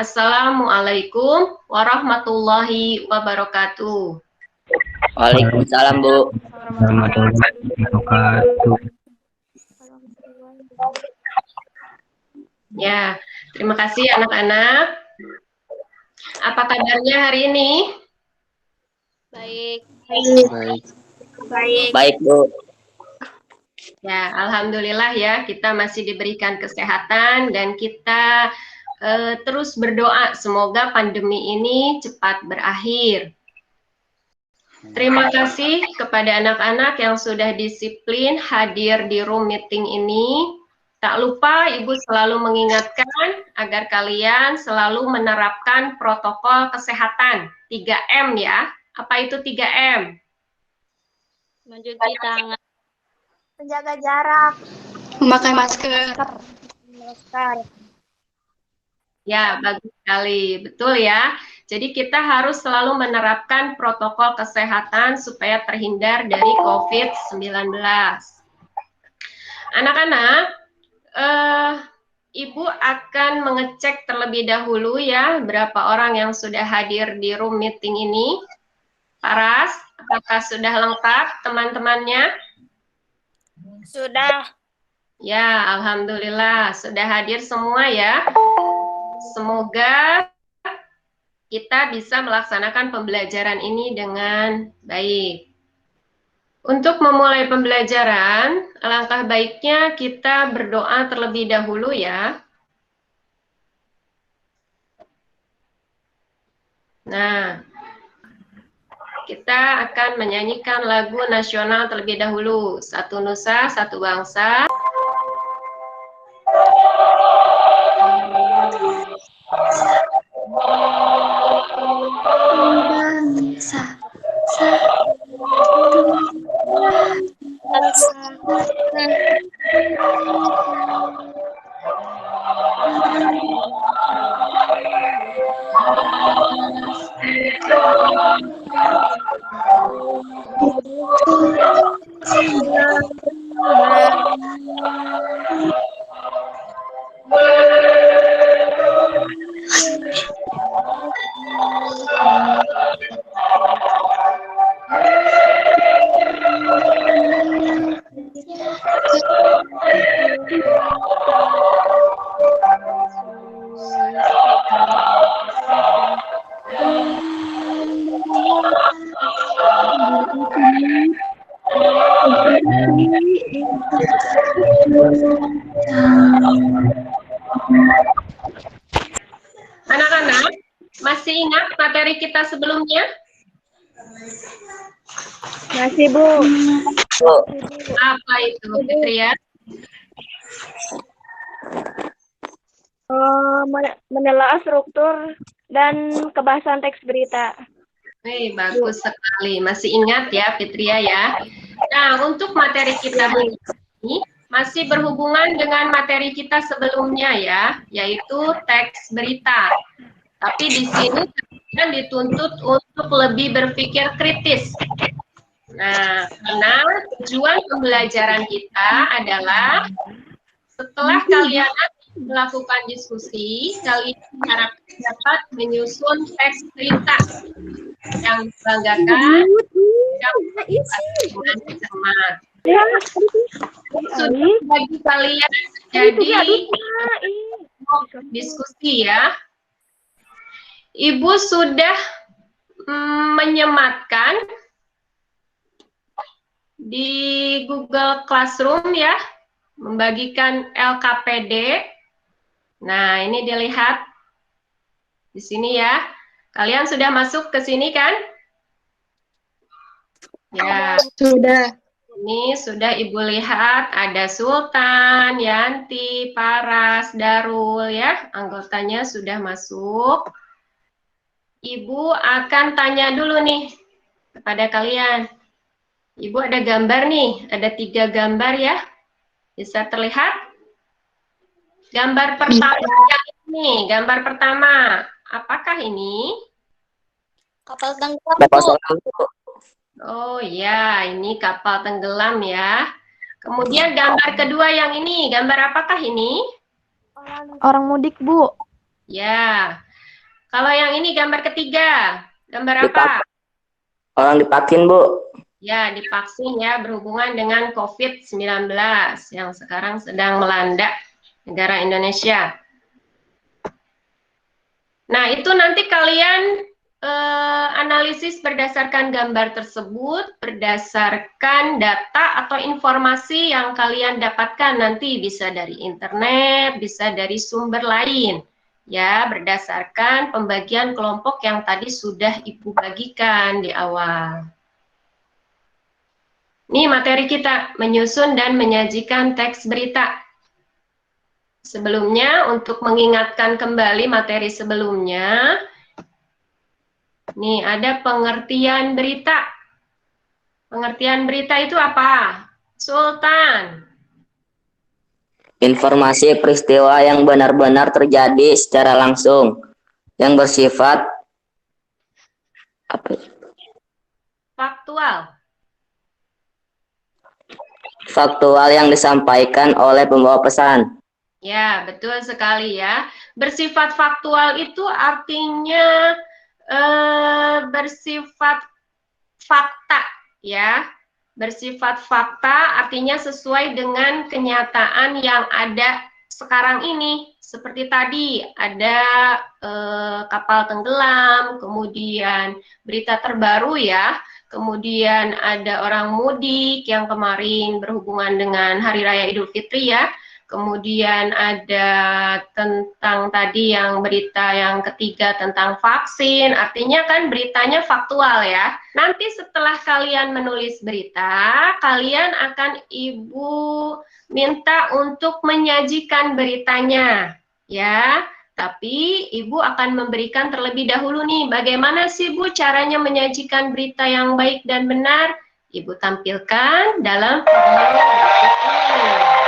Assalamualaikum warahmatullahi wabarakatuh. Waalaikumsalam, Bu. Warahmatullahi wabarakatuh. Ya, terima kasih anak-anak. Apa kabarnya hari ini? Baik. Baik, Bu. Ya, alhamdulillah ya, kita masih diberikan kesehatan dan kita terus berdoa semoga pandemi ini cepat berakhir. Terima kasih kepada anak-anak yang sudah disiplin hadir di room meeting ini. Tak lupa Ibu selalu mengingatkan agar kalian selalu menerapkan protokol kesehatan 3M ya. Apa itu 3M? Mencuci tangan. Menjaga jarak. Memakai masker. Ya, bagus sekali. Betul ya. Jadi kita harus selalu menerapkan protokol kesehatan supaya terhindar dari COVID-19. Anak-anak, Ibu akan mengecek terlebih dahulu ya berapa orang yang sudah hadir di room meeting ini. Paras, apakah sudah lengkap teman-temannya? Sudah. Ya, alhamdulillah sudah hadir semua ya. Semoga kita bisa melaksanakan pembelajaran ini dengan baik. Untuk memulai pembelajaran, alangkah baiknya kita berdoa terlebih dahulu ya. Nah, kita akan menyanyikan lagu nasional terlebih dahulu. Satu Nusa, Satu Bangsa. Bangsa, satu Anak-anak, masih ingat materi kita sebelumnya? Masih, Bu. Apa itu, Fitria? Menelaah struktur dan kebahasan teks berita. Bagus sekali. Masih ingat ya, Fitria ya. Nah, untuk materi kita hari ini masih berhubungan dengan materi kita sebelumnya ya, yaitu teks berita. Tapi di sini kita dituntut untuk lebih berpikir kritis. Nah, karena tujuan pembelajaran kita adalah setelah kalian melakukan diskusi, kalian diharapkan dapat menyusun teks berita yang membanggakan dengan cermat. Sudah bagi kalian jadi diskusi ya. Ibu sudah menyematkan di Google Classroom ya, membagikan LKPD. Nah, ini dilihat di sini ya. Kalian sudah masuk ke sini kan? Ya. Sudah. Ini sudah Ibu lihat ada Sultan, Yanti, Paras, Darul ya. Anggotanya sudah masuk. Ibu akan tanya dulu nih kepada kalian. Ibu ada gambar nih, ada 3 gambar ya. Bisa terlihat? Gambar pertama yang ini, gambar pertama. Apakah ini? Kapal tenggelam, Bu. Oh ya, ini kapal tenggelam ya. Kemudian gambar kedua yang ini, gambar apakah ini? Orang mudik, Bu. Ya, Kalau yang ini gambar ketiga, gambar apa? Orang dipakin, Bu. Ya, divaksin ya, berhubungan dengan COVID-19 yang sekarang sedang melanda negara Indonesia. Nah, itu nanti kalian analisis berdasarkan gambar tersebut, berdasarkan data atau informasi yang kalian dapatkan nanti bisa dari internet, bisa dari sumber lain. Ya, berdasarkan pembagian kelompok yang tadi sudah Ibu bagikan di awal. Ini materi kita, menyusun dan menyajikan teks berita. Sebelumnya, untuk mengingatkan kembali materi sebelumnya, nih, ada pengertian berita. Pengertian berita itu apa? Sultan. Informasi peristiwa yang benar-benar terjadi secara langsung, yang bersifat faktual yang disampaikan oleh pembawa pesan. Ya, betul sekali ya. Bersifat faktual itu artinya bersifat fakta ya. Bersifat fakta artinya sesuai dengan kenyataan yang ada sekarang ini. Seperti tadi ada kapal tenggelam, kemudian berita terbaru ya, kemudian ada orang mudik yang kemarin berhubungan dengan Hari Raya Idul Fitri ya. Kemudian ada tentang tadi yang berita yang ketiga tentang vaksin, artinya kan beritanya faktual ya. Nanti setelah kalian menulis berita, kalian akan Ibu minta untuk menyajikan beritanya ya. Tapi Ibu akan memberikan terlebih dahulu nih, bagaimana sih Bu caranya menyajikan berita yang baik dan benar? Ibu tampilkan dalam video berikut ini.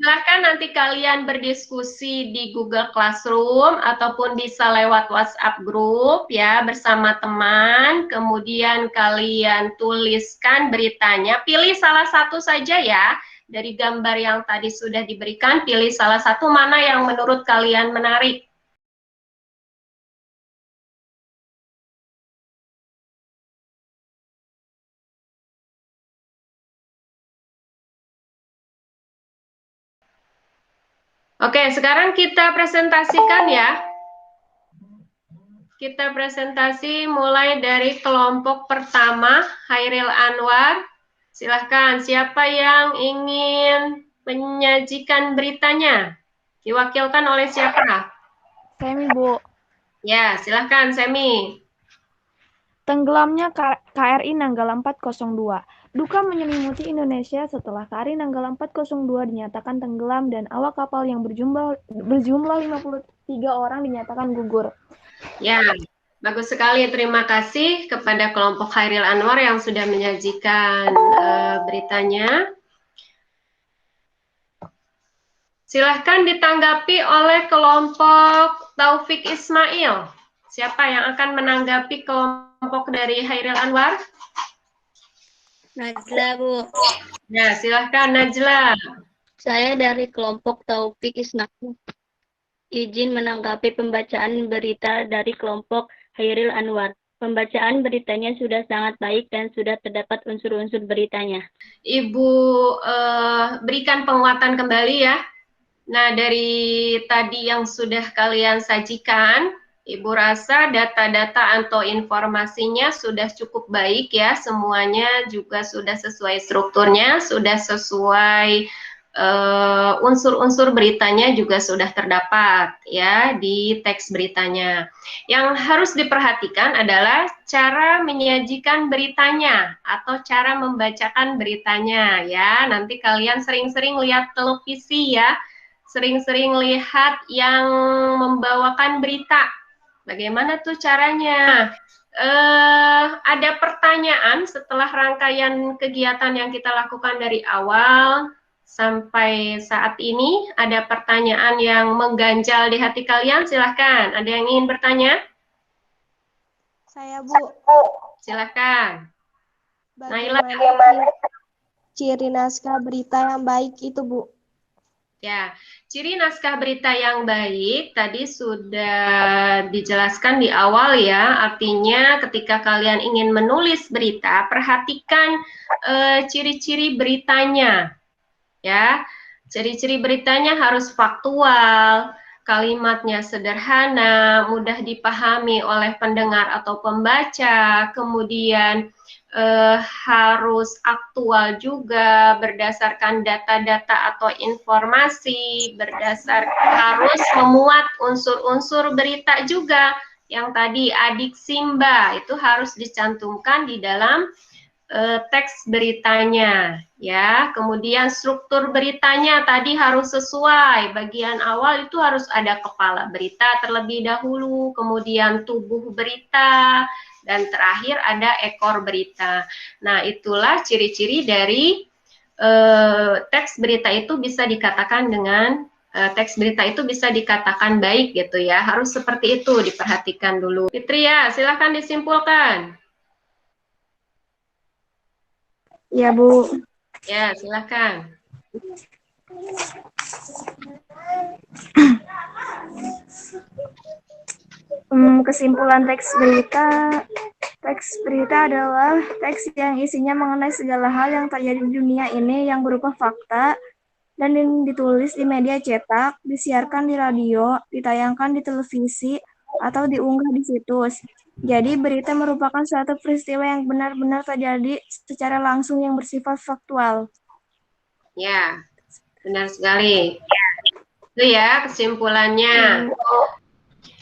Silahkan nanti kalian berdiskusi di Google Classroom ataupun bisa lewat WhatsApp group ya bersama teman. Kemudian kalian tuliskan beritanya. Pilih salah satu saja ya dari gambar yang tadi sudah diberikan. Pilih salah satu mana yang menurut kalian menarik. Oke, sekarang kita presentasikan ya. Kita presentasi mulai dari kelompok pertama, Hairil Anwar. Silahkan, siapa yang ingin menyajikan beritanya? Diwakilkan oleh siapa? Semi, Bu. Ya, silahkan, Semi. Tenggelamnya KRI Nanggala 402. Duka menyelimuti Indonesia setelah KRI Nanggala 402 dinyatakan tenggelam dan awak kapal yang berjumlah 53 orang dinyatakan gugur. Ya, bagus sekali. Terima kasih kepada kelompok Hairil Anwar yang sudah menyajikan beritanya. Silahkan ditanggapi oleh kelompok Taufik Ismail. Siapa yang akan menanggapi kelompok dari Hairil Anwar? Najla, Bu. Ya, silahkan Najla. Saya dari kelompok Taufik Ismail. Izin menanggapi pembacaan berita dari kelompok Hairil Anwar. Pembacaan beritanya sudah sangat baik dan sudah terdapat unsur-unsur beritanya. Ibu berikan penguatan kembali ya. Nah, dari tadi yang sudah kalian sajikan, Ibu rasa data-data atau informasinya sudah cukup baik ya, semuanya juga sudah sesuai strukturnya, sudah sesuai unsur-unsur beritanya juga sudah terdapat ya di teks beritanya. Yang harus diperhatikan adalah cara menyajikan beritanya atau cara membacakan beritanya ya. Nanti kalian sering-sering lihat televisi ya, sering-sering lihat yang membawakan berita. Bagaimana tuh caranya? ada pertanyaan setelah rangkaian kegiatan yang kita lakukan dari awal sampai saat ini? Ada pertanyaan yang mengganjal di hati kalian? Silahkan. Ada yang ingin bertanya? Saya, Bu. Silahkan. Bagaimana ciri naskah berita yang baik itu, Bu? Ya, ciri naskah berita yang baik tadi sudah dijelaskan di awal ya. Artinya ketika kalian ingin menulis berita, perhatikan ciri-ciri beritanya. Ya, ciri-ciri beritanya harus faktual, kalimatnya sederhana, mudah dipahami oleh pendengar atau pembaca, kemudian harus aktual juga berdasarkan data-data atau informasi, harus memuat unsur-unsur berita juga. Yang tadi adik Simba itu harus dicantumkan di dalam teks beritanya ya. Kemudian struktur beritanya tadi harus sesuai. Bagian awal itu harus ada kepala berita terlebih dahulu, kemudian tubuh berita, dan terakhir ada ekor berita. Nah, itulah ciri-ciri dari teks berita itu bisa dikatakan dengan teks berita itu bisa dikatakan baik gitu ya. Harus seperti itu, diperhatikan dulu. Fitria, silahkan disimpulkan. Ya, Bu. Ya, silakan. Kesimpulan teks berita adalah teks yang isinya mengenai segala hal yang terjadi di dunia ini yang berupa fakta dan ditulis di media cetak, disiarkan di radio, ditayangkan di televisi, atau diunggah di situs. Jadi berita merupakan suatu peristiwa yang benar-benar terjadi secara langsung yang bersifat faktual. Ya, benar sekali. Itu ya kesimpulannya.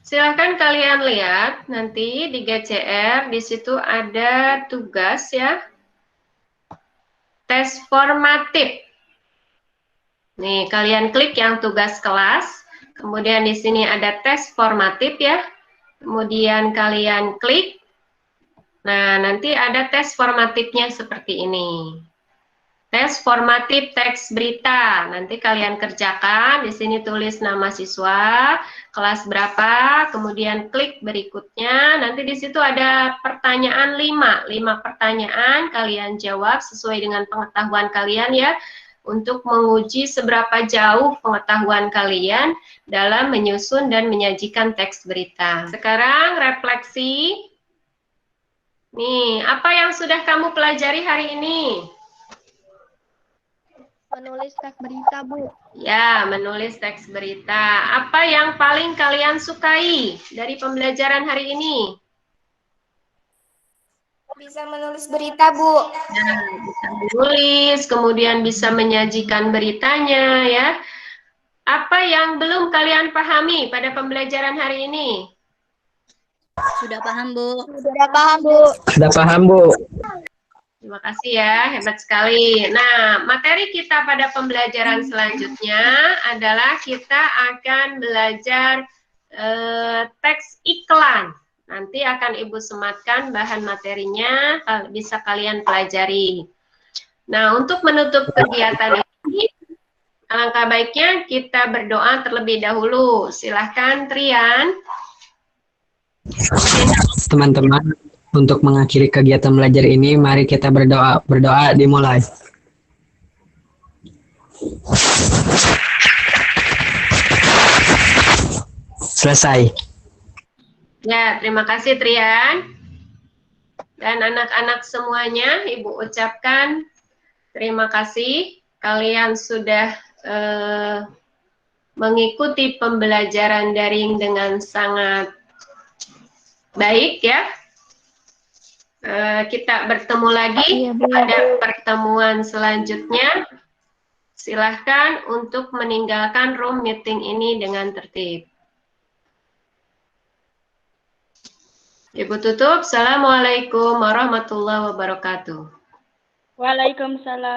Silakan kalian lihat nanti di GCR, di situ ada tugas ya. Tes formatif. Nih, kalian klik yang tugas kelas. Kemudian di sini ada tes formatif ya. Kemudian kalian klik. Nah, nanti ada tes formatifnya seperti ini. Tes formatif teks berita. Nanti kalian kerjakan. Di sini tulis nama siswa, kelas berapa, kemudian klik berikutnya. Nanti di situ ada pertanyaan 5 pertanyaan. Kalian jawab sesuai dengan pengetahuan kalian ya. Untuk menguji seberapa jauh pengetahuan kalian dalam menyusun dan menyajikan teks berita. Sekarang refleksi. Nih, apa yang sudah kamu pelajari hari ini? Menulis teks berita, Bu. Ya, menulis teks berita. Apa yang paling kalian sukai dari pembelajaran hari ini? Bisa menulis berita, Bu. Nah, bisa menulis, kemudian bisa menyajikan beritanya ya. Apa yang belum kalian pahami pada pembelajaran hari ini? Sudah paham, Bu. Sudah paham, Bu. Sudah paham, Bu. Terima kasih ya, hebat sekali. Nah, materi kita pada pembelajaran selanjutnya adalah kita akan belajar teks iklan. Nanti akan Ibu sematkan bahan materinya, bisa kalian pelajari. Nah, untuk menutup kegiatan ini, alangkah baiknya kita berdoa terlebih dahulu. Silahkan, Trian. Teman-teman, untuk mengakhiri kegiatan belajar ini, mari kita berdoa. Berdoa dimulai. Selesai. Ya, terima kasih Trian. Dan anak-anak semuanya, Ibu ucapkan terima kasih. Kalian sudah mengikuti pembelajaran daring dengan sangat baik ya. Kita bertemu lagi pada pertemuan selanjutnya. Silahkan untuk meninggalkan room meeting ini dengan tertib. Ibu tutup. Assalamualaikum warahmatullahi wabarakatuh. Waalaikumsalam.